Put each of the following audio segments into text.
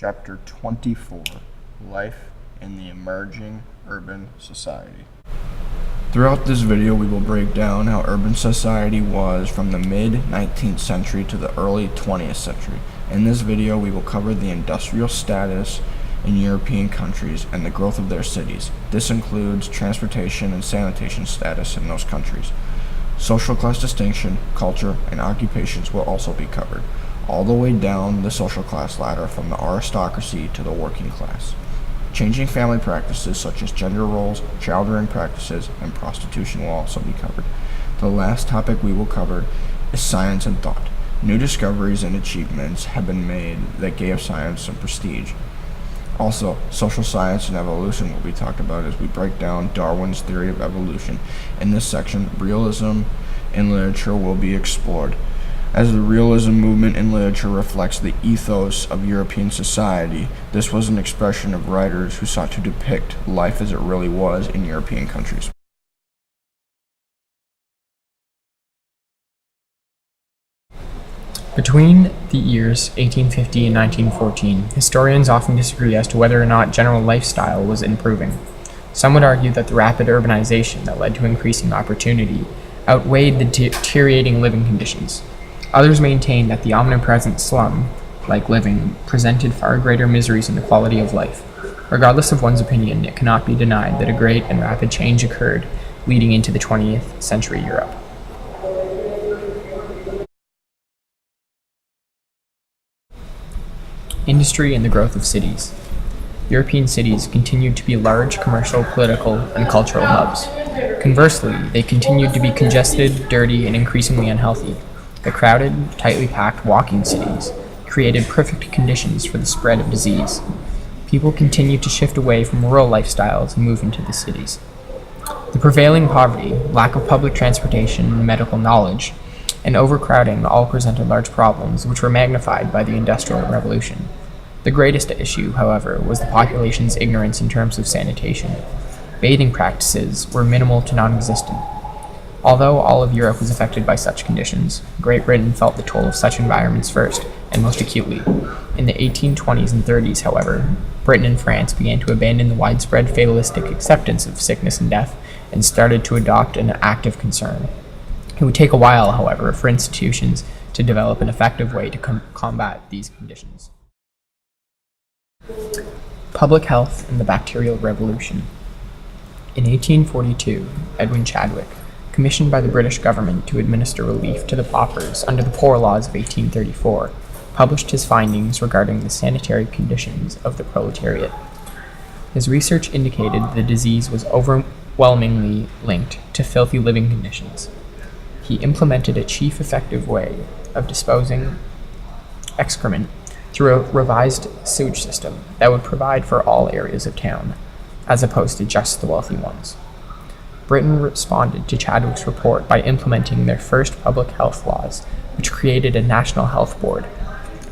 Chapter 24: Life in the Emerging Urban Society. Throughout this video, we will break down how urban society was from the mid-19th century to the early 20th century. In this video, we will cover the industrial status in European countries and the growth of their cities. This includes transportation and sanitation status in those countries. Social class distinction, culture, and occupations will also be covered, all the way down the social class ladder from the aristocracy to the working class. Changing family practices such as gender roles, child rearing practices, and prostitution will also be covered. The last topic we will cover is science and thought. New discoveries and achievements have been made that gave science some prestige. Also, social science and evolution will be talked about as we break down Darwin's theory of evolution. In this section, realism in literature will be explored. As the realism movement in literature reflects the ethos of European society, this was an expression of writers who sought to depict life as it really was in European countries. Between the years 1850 and 1914, historians often disagree as to whether or not general lifestyle was improving. Some would argue that the rapid urbanization that led to increasing opportunity outweighed the deteriorating living conditions. Others maintain that the omnipresent slum-like living presented far greater miseries in the quality of life. Regardless of one's opinion, it cannot be denied that a great and rapid change occurred leading into the 20th century Europe. Industry and the growth of cities. European cities continued to be large commercial, political, and cultural hubs. Conversely, they continued to be congested, dirty, and increasingly unhealthy. The crowded, tightly packed walking cities created perfect conditions for the spread of disease. People continued to shift away from rural lifestyles and move into the cities. The prevailing poverty, lack of public transportation, medical knowledge, and overcrowding all presented large problems which were magnified by the Industrial Revolution. The greatest issue, however, was the population's ignorance in terms of sanitation. Bathing practices were minimal to non-existent. Although all of Europe was affected by such conditions, Great Britain felt the toll of such environments first, and most acutely. In the 1820s and 30s, however, Britain and France began to abandon the widespread fatalistic acceptance of sickness and death and started to adopt an active concern. It would take a while, however, for institutions to develop an effective way to combat these conditions. Public health and the bacterial revolution. In 1842, Edwin Chadwick, commissioned by the British government to administer relief to the paupers under the Poor Laws of 1834, published his findings regarding the sanitary conditions of the proletariat. His research indicated the disease was overwhelmingly linked to filthy living conditions. He implemented a chief effective way of disposing excrement through a revised sewage system that would provide for all areas of town, as opposed to just the wealthy ones. Britain responded to Chadwick's report by implementing their first public health laws, which created a national health board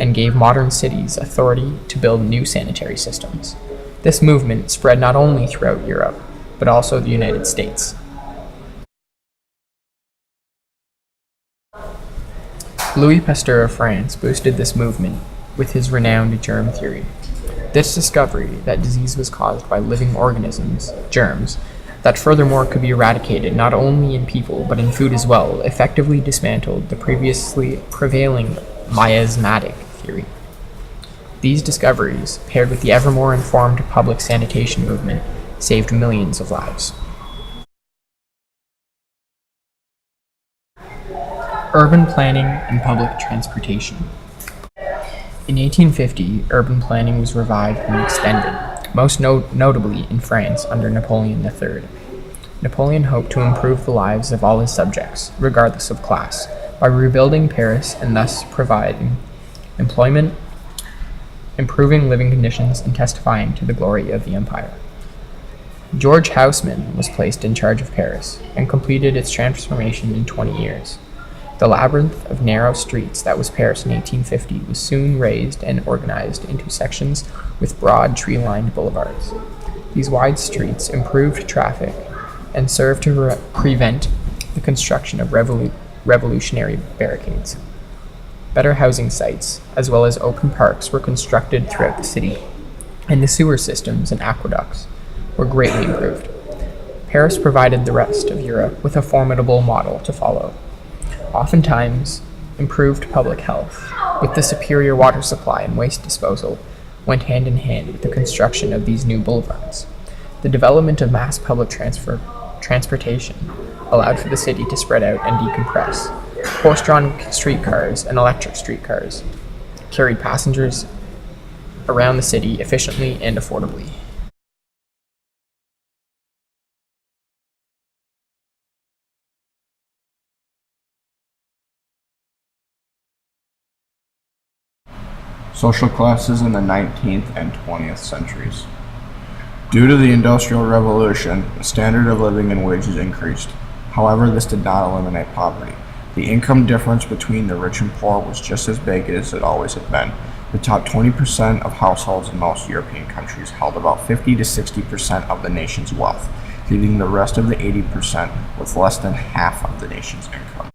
and gave modern cities authority to build new sanitary systems. This movement spread not only throughout Europe, but also the United States. Louis Pasteur of France boosted this movement with his renowned germ theory. This discovery that disease was caused by living organisms, germs, that furthermore could be eradicated not only in people but in food as well, effectively dismantled the previously prevailing miasmatic theory. These discoveries, paired with the ever more informed public sanitation movement, saved millions of lives. Urban planning and public transportation. In 1850, urban planning was revived and extended, most notably in France under Napoleon III. Napoleon hoped to improve the lives of all his subjects, regardless of class, by rebuilding Paris and thus providing employment, improving living conditions, and testifying to the glory of the empire. George Haussmann was placed in charge of Paris and completed its transformation in 20 years. The labyrinth of narrow streets that was Paris in 1850 was soon raised and organized into sections with broad tree-lined boulevards. These wide streets improved traffic and served to prevent the construction of revolutionary barricades. Better housing sites, as well as open parks, were constructed throughout the city, and the sewer systems and aqueducts were greatly improved. Paris provided the rest of Europe with a formidable model to follow. Oftentimes, improved public health, with the superior water supply and waste disposal, went hand in hand with the construction of these new boulevards. The development of mass public transportation allowed for the city to spread out and decompress. Horse-drawn streetcars and electric streetcars carried passengers around the city efficiently and affordably. Social classes in the 19th and 20th centuries. Due to the Industrial Revolution, the standard of living and wages increased. However, this did not eliminate poverty. The income difference between the rich and poor was just as big as it always had been. The top 20% of households in most European countries held about 50 to 60% of the nation's wealth, leaving the rest of the 80% with less than half of the nation's income.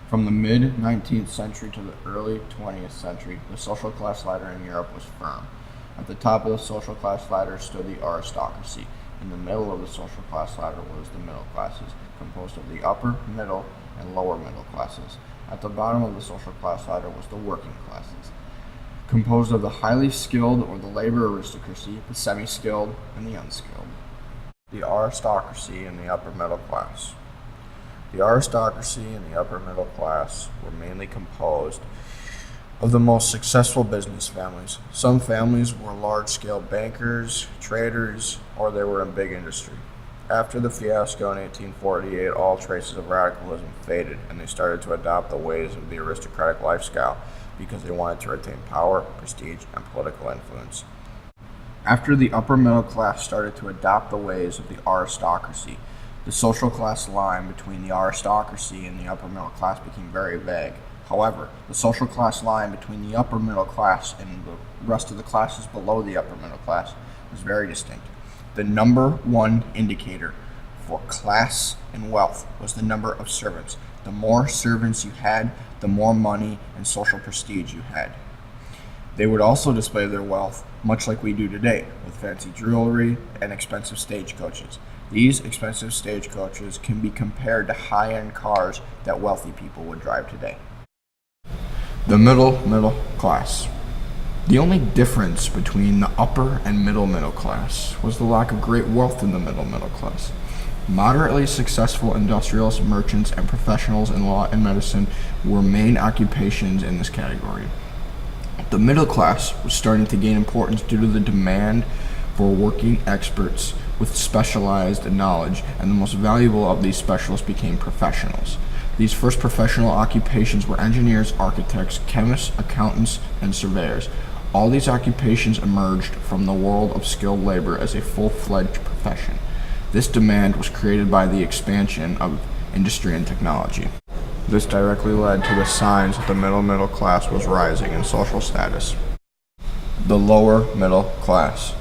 From the mid-19th century to the early 20th century, the social class ladder in Europe was firm. At the top of the social class ladder stood the aristocracy. In the middle of the social class ladder was the middle classes, composed of the upper, middle, and lower middle classes. At the bottom of the social class ladder was the working classes, composed of the highly skilled or the labor aristocracy, the semi-skilled, and the unskilled. The aristocracy and the upper middle class. The aristocracy and the upper middle class were mainly composed of the most successful business families. Some families were large-scale bankers, traders, or they were in big industry. After the fiasco in 1848, all traces of radicalism faded, and they started to adopt the ways of the aristocratic lifestyle because they wanted to retain power, prestige, and political influence. After the upper middle class started to adopt the ways of the aristocracy, the social class line between the aristocracy and the upper middle class became very vague. However, the social class line between the upper middle class and the rest of the classes below the upper middle class was very distinct. The number one indicator for class and wealth was the number of servants. The more servants you had, the more money and social prestige you had. They would also display their wealth much like we do today, with fancy jewelry and expensive stagecoaches. These expensive stagecoaches can be compared to high-end cars that wealthy people would drive today. The middle class. The only difference between the upper and middle class was the lack of great wealth in the middle class. Moderately successful industrialists, merchants, and professionals in law and medicine were main occupations in this category. The middle class was starting to gain importance due to the demand for working experts with specialized knowledge, and the most valuable of these specialists became professionals. These first professional occupations were engineers, architects, chemists, accountants, and surveyors. All these occupations emerged from the world of skilled labor as a full-fledged profession. This demand was created by the expansion of industry and technology. This directly led to the signs that the middle class was rising in social status. The lower middle class.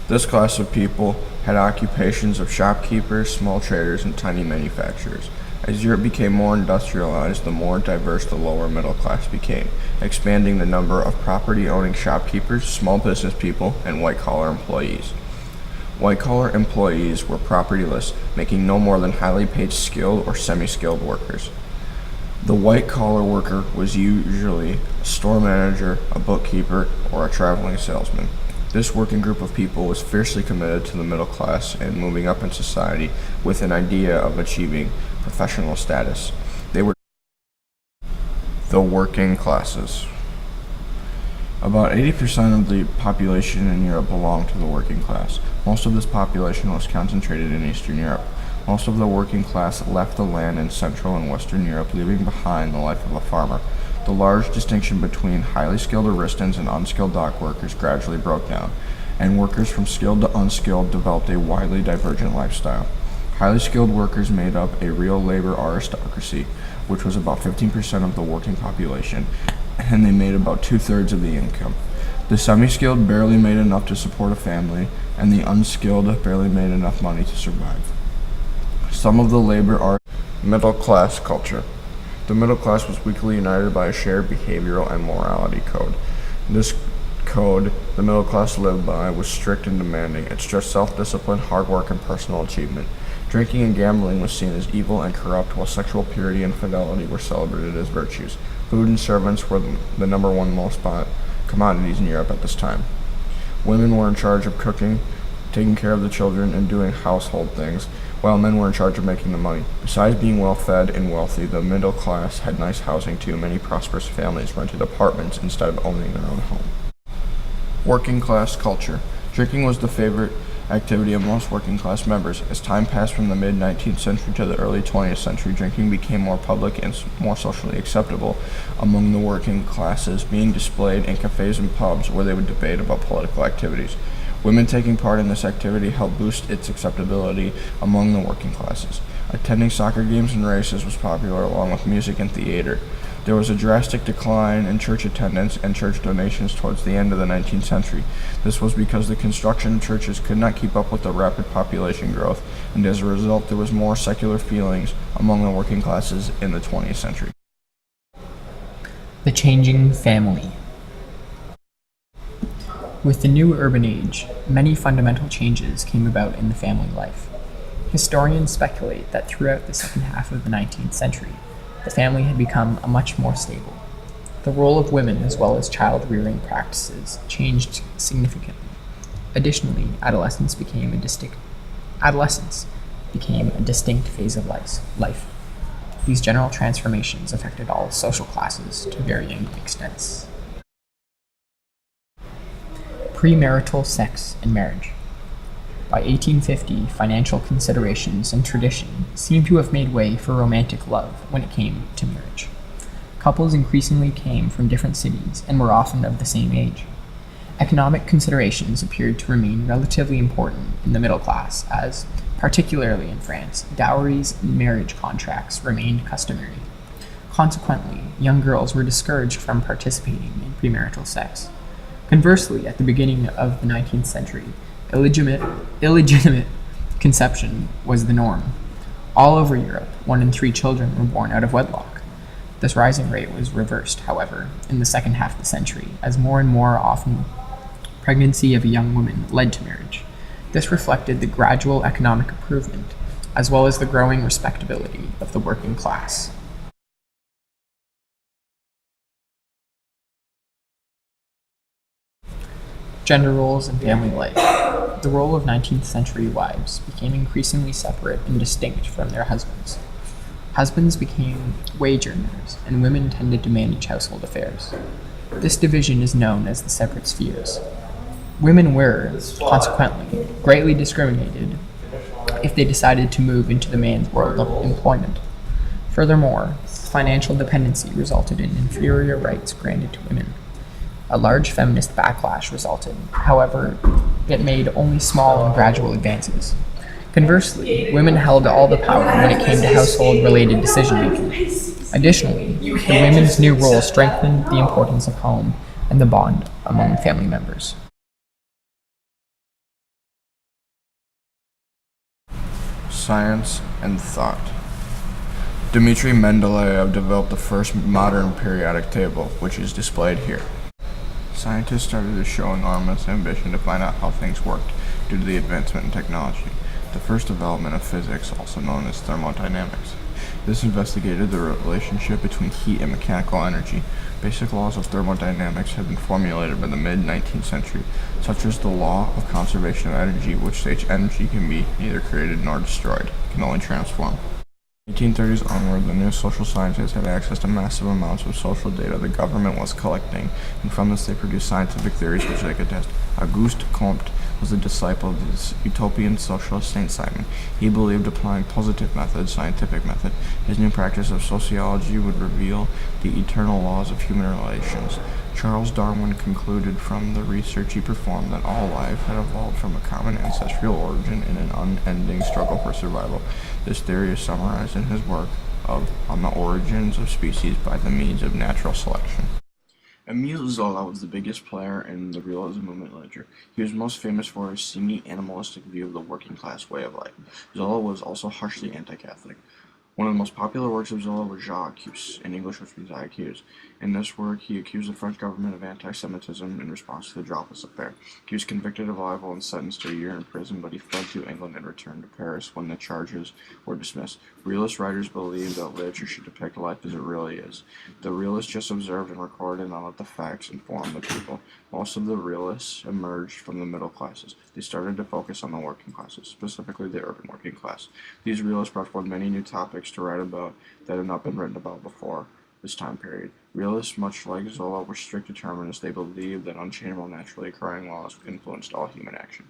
This class of people had occupations of shopkeepers, small traders, and tiny manufacturers. As Europe became more industrialized, the more diverse the lower middle class became, expanding the number of property-owning shopkeepers, small business people, and white-collar employees. White-collar employees were propertyless, making no more than highly paid skilled or semi-skilled workers. The white-collar worker was usually a store manager, a bookkeeper, or a traveling salesman. This working group of people was fiercely committed to the middle class and moving up in society with an idea of achieving professional status. They were the working classes. About 80% of the population in Europe belonged to the working class. Most of this population was concentrated in Eastern Europe. Most of the working class left the land in Central and Western Europe, leaving behind the life of a farmer. The large distinction between highly skilled artisans and unskilled dock workers gradually broke down, and workers from skilled to unskilled developed a widely divergent lifestyle. Highly skilled workers made up a real labor aristocracy, which was about 15% of the working population, and they made about 2/3 of the income. The semi-skilled barely made enough to support a family, and the unskilled barely made enough money to survive. Some of the labor are middle class culture. The middle class was weakly united by a shared behavioral and morality code. This code the middle class lived by was strict and demanding. It stressed self-discipline, hard work, and personal achievement. Drinking and gambling was seen as evil and corrupt, while sexual purity and fidelity were celebrated as virtues. Food and servants were the number one most bought commodities in Europe at this time. Women were in charge of cooking, taking care of the children, and doing household things, while men were in charge of making the money. Besides being well-fed and wealthy, the middle class had nice housing too. Many prosperous families rented apartments instead of owning their own home. Working class culture. Drinking was the favorite activity of most working class members. As time passed from the mid-19th century to the early 20th century, drinking became more public and more socially acceptable among the working classes, being displayed in cafes and pubs where they would debate about political activities. Women taking part in this activity helped boost its acceptability among the working classes. Attending soccer games and races was popular, along with music and theater. There was a drastic decline in church attendance and church donations towards the end of the 19th century. This was because the construction of churches could not keep up with the rapid population growth, and as a result, there was more secular feelings among the working classes in the 20th century. The changing family. With the new urban age, many fundamental changes came about in the family life. Historians speculate that throughout the second half of the 19th century, the family had become much more stable. The role of women as well as child-rearing practices changed significantly. Additionally, adolescence became a distinct phase of life. These general transformations affected all social classes to varying extents. Premarital sex and marriage. By 1850, financial considerations and tradition seemed to have made way for romantic love when it came to marriage. Couples increasingly came from different cities and were often of the same age. Economic considerations appeared to remain relatively important in the middle class, as, particularly in France, dowries and marriage contracts remained customary. Consequently, young girls were discouraged from participating in premarital sex. Conversely, at the beginning of the 19th century, illegitimate conception was the norm. All over Europe, 1 in 3 children were born out of wedlock. This rising rate was reversed, however, in the second half of the century, as more and more often pregnancy of a young woman led to marriage. This reflected the gradual economic improvement, as well as the growing respectability of the working class. Gender roles in family life. The role of 19th century wives became increasingly separate and distinct from their husbands. Husbands became wage earners, and women tended to manage household affairs. This division is known as the separate spheres. Women were, consequently, greatly discriminated if they decided to move into the man's world of employment. Furthermore, financial dependency resulted in inferior rights granted to women. A large feminist backlash resulted. However, it made only small and gradual advances. Conversely, women held all the power when it came to household-related decision-making. Additionally, the women's new role strengthened the importance of home and the bond among family members. Science and thought. Dmitri Mendeleev developed the first modern periodic table, which is displayed here. Scientists started to show enormous ambition to find out how things worked due to the advancement in technology. The first development of physics, also known as thermodynamics. This investigated the relationship between heat and mechanical energy. Basic laws of thermodynamics had been formulated by the mid-19th century, such as the law of conservation of energy, which states energy can be neither created nor destroyed, it can only transform. 1830s onward, the new social sciences had access to massive amounts of social data the government was collecting, and from this they produced scientific theories which they could test. Auguste Comte was a disciple of the utopian socialist Saint Simon. He believed applying positive method, scientific method, his new practice of sociology would reveal the eternal laws of human relations. Charles Darwin concluded from the research he performed that all life had evolved from a common ancestral origin in an unending struggle for survival. This theory is summarized in his work On the Origins of Species by the Means of Natural Selection. Émile Zola was the biggest player in the realism movement literature. He was most famous for his seemingly animalistic view of the working class way of life. Zola was also harshly anti-Catholic. One of the most popular works of Zola was J'accuse, in English which means I accuse. In this work, he accused the French government of anti-Semitism in response to the Dreyfus affair. He was convicted of libel and sentenced to a year in prison, but he fled to England and returned to Paris when the charges were dismissed. Realist writers believe that literature should depict life as it really is. The realists just observed and recorded and let the facts inform the people. Most of the realists emerged from the middle classes. They started to focus on the working classes, specifically the urban working class. These realists brought forth many new topics to write about that had not been written about before this time period. Realists, much like Zola, were strict determinists. They believed that unchangeable, naturally occurring laws influenced all human action.